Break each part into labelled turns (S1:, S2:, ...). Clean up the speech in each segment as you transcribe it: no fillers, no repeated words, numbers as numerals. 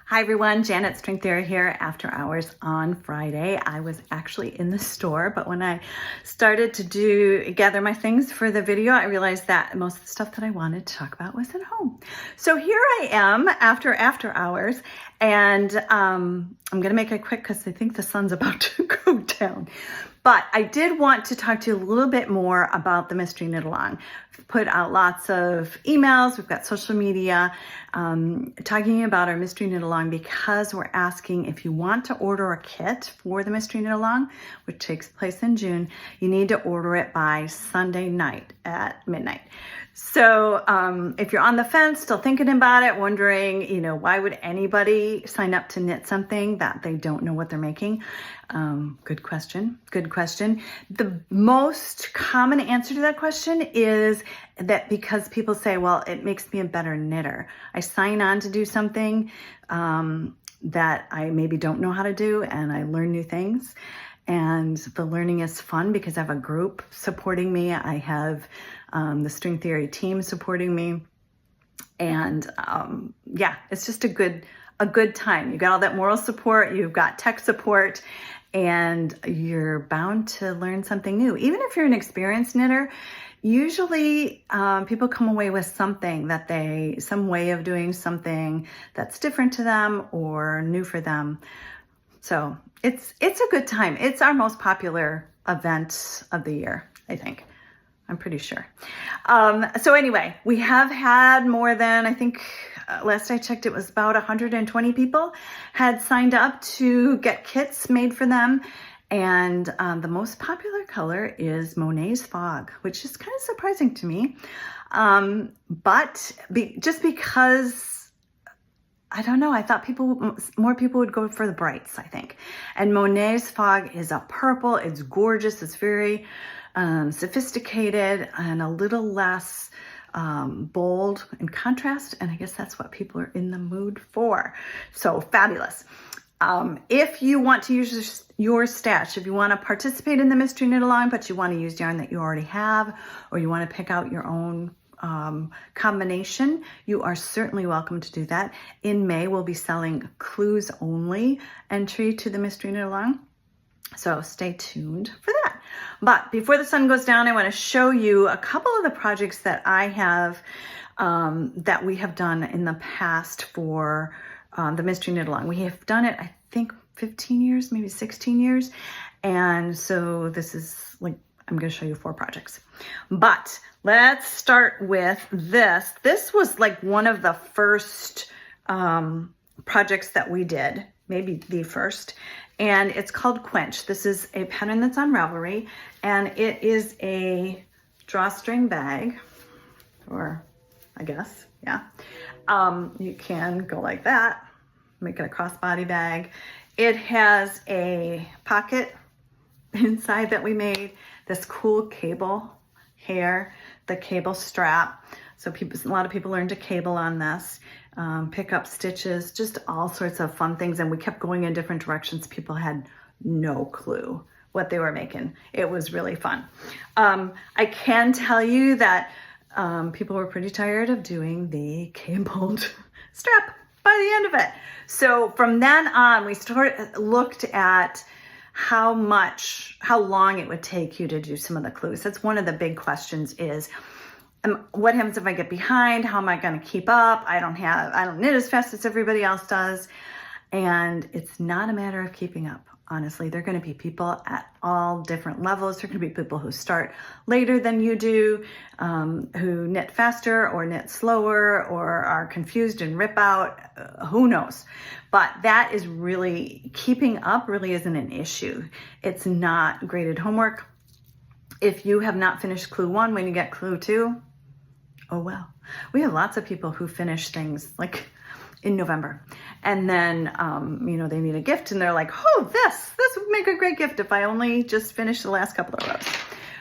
S1: Hi everyone, Janet String Theory here, after hours on Friday. I was actually in the store, but when I started to gather my things for the video, I realized that most of the stuff that I wanted to talk about was at home. So here I am after hours, and I'm gonna make it quick because I think the sun's about to go down. But I did want to talk to you a little bit more about the Mystery Knitalong. We've put out lots of emails, we've got social media, talking about our Mystery Knitalong because we're asking if you want to order a kit for the Mystery Knitalong, which takes place in June, you need to order it by Sunday night at midnight. So if you're on the fence, still thinking about it, wondering, why would anybody sign up to knit something that they don't know what they're making? Good question. The most common answer to that question is that because people say, well, it makes me a better knitter. I sign on to do something that I maybe don't know how to do, and I learn new things. And the learning is fun because I have a group supporting me. I have the String Theory team supporting me. And yeah, it's just a good time. You got all that moral support, you've got tech support, and you're bound to learn something new. Even if you're an experienced knitter, usually people come away with something some way of doing something that's different to them or new for them. So it's a good time. It's our most popular event of the year, I think. I'm pretty sure. So anyway, we have had more than, I think, last I checked, it was about 120 people had signed up to get kits made for them. And the most popular color is Monet's Fog, which is kind of surprising to me. Just because, I don't know, I thought more people would go for the brights, I think. And Monet's Fog is a purple, it's gorgeous, it's very sophisticated and a little less bold in contrast, and I guess that's what people are in the mood for. So fabulous. If you want to use your stash, if you want to participate in the Mystery Knitalong, but you want to use yarn that you already have, or you want to pick out your own combination, you are certainly welcome to do that. In May, we'll be selling clues only entry to the Mystery Knitalong. So stay tuned for that. But before the sun goes down, I want to show you a couple of the projects that I have, that we have done in the past for the Mystery Knitalong. We have done it, I think, 15 years, maybe 16 years. And so this is I'm going to show you 4 projects. But let's start with this. This was one of the first projects that we did, maybe the first. And it's called Quench. This is a pattern that's on Ravelry, and it is a drawstring bag, or I guess, yeah. You can go like that, make it a crossbody bag. It has a pocket inside that we made, this cool cable here, the cable strap. So a lot of people learn to cable on this, pick up stitches, just all sorts of fun things. And we kept going in different directions. People had no clue what they were making. It was really fun. I can tell you that people were pretty tired of doing the cabled strap by the end of it. So from then on, we looked at how long it would take you to do some of the clues. That's one of the big questions is, what happens if I get behind? How am I going to keep up? I don't knit as fast as everybody else does. And it's not a matter of keeping up. Honestly, there are going to be people at all different levels. There are going to be people who start later than you do, who knit faster or knit slower or are confused and rip out. Who knows? But that is really, keeping up really isn't an issue. It's not graded homework. If you have not finished clue 1 when you get clue 2, oh well. We have lots of people who finish things in November, and then they need a gift and they're like, oh, this would make a great gift if I only just finished the last couple of rows.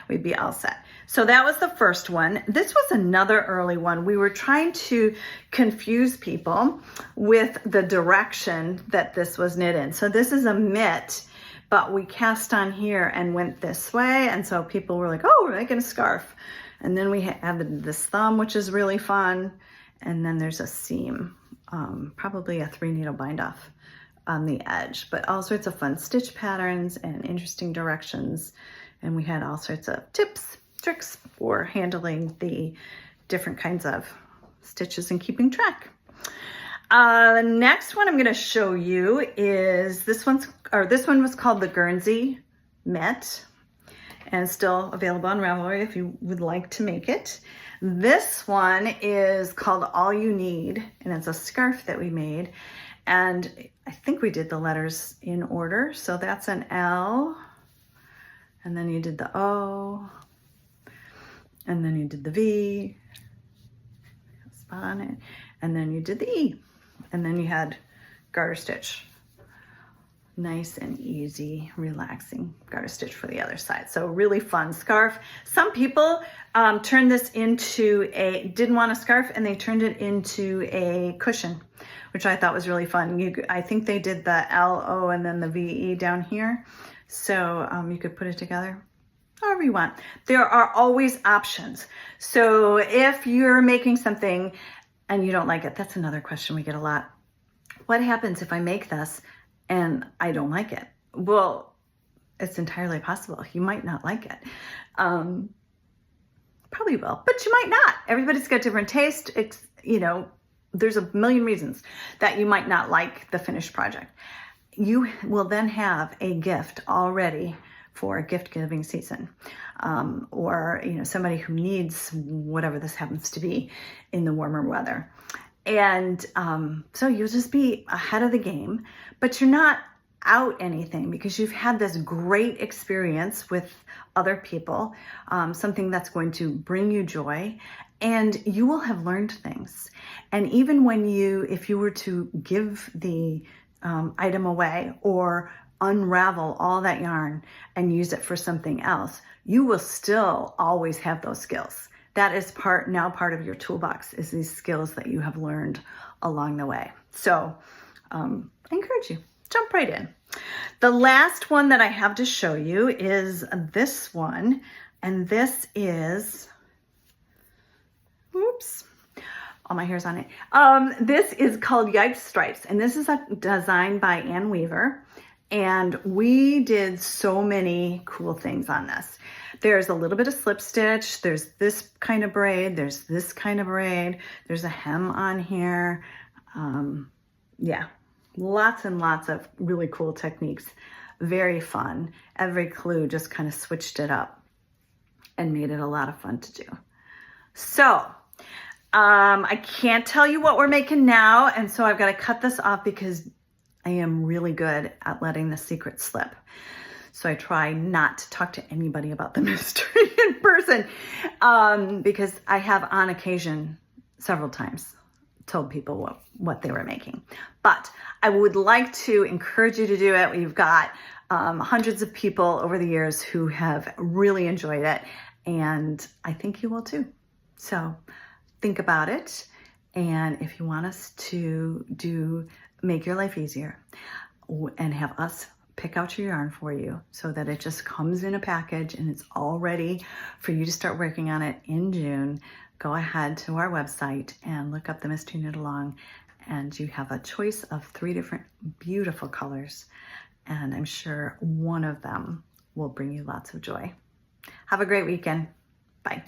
S1: We'd be all set. So that was the first one. This was another early one. We were trying to confuse people with the direction that this was knit in. So this is a mitt, but we cast on here and went this way, and so people were like, oh, we're making a scarf. And then we have this thumb, which is really fun. And then there's a seam, probably a 3 needle bind off on the edge, but all sorts of fun stitch patterns and interesting directions. And we had all sorts of tips, tricks for handling the different kinds of stitches and keeping track. The next one I'm going to show you is this one was called the Guernsey Mitt, and still available on Ravelry if you would like to make it. This one is called All You Need, and it's a scarf that we made. And I think we did the letters in order. So that's an L, and then you did the O, and then you did the V, spot on it, and then you did the E, and then you had garter stitch. Nice and easy, relaxing garter stitch for the other side. So really fun scarf. Some people turned this into didn't want a scarf, and they turned it into a cushion, which I thought was really fun. I think they did the L-O and then the V-E down here. So you could put it together however you want. There are always options. So if you're making something and you don't like it, that's another question we get a lot. What happens if I make this and I don't like it? Well, it's entirely possible. You might not like it. Probably will, but you might not. Everybody's got different taste. It's, you know, there's a million reasons that you might not like the finished project. You will then have a gift already for a gift giving season, or, you know, somebody who needs whatever this happens to be in the warmer weather. And so you'll just be ahead of the game, but you're not out anything because you've had this great experience with other people, something that's going to bring you joy, and you will have learned things. And even when if you were to give the item away or unravel all that yarn and use it for something else, you will still always have those skills. That is now part of your toolbox, is these skills that you have learned along the way. So I encourage you, jump right in. The last one that I have to show you is this one, and this is, oops, all my hair's on it. This is called Yipes Stripes, and this is a design by Ann Weaver. And we did so many cool things on this. There's a little bit of slip stitch. There's this kind of braid. There's this kind of braid. There's a hem on here. Yeah, lots and lots of really cool techniques. Very fun. Every clue just kind of switched it up and made it a lot of fun to do. So I can't tell you what we're making now. And so I've got to cut this off because I am really good at letting the secret slip. So I try not to talk to anybody about the mystery in person, because I have on occasion several times told people what they were making. But I would like to encourage you to do it. We've got hundreds of people over the years who have really enjoyed it, and I think you will too. So think about it. And if you want us to make your life easier and have us pick out your yarn for you so that it just comes in a package and it's all ready for you to start working on it in June, go ahead to our website and look up the Mystery Knitalong, and you have a choice of 3 different beautiful colors, and I'm sure one of them will bring you lots of joy. Have a great weekend. Bye.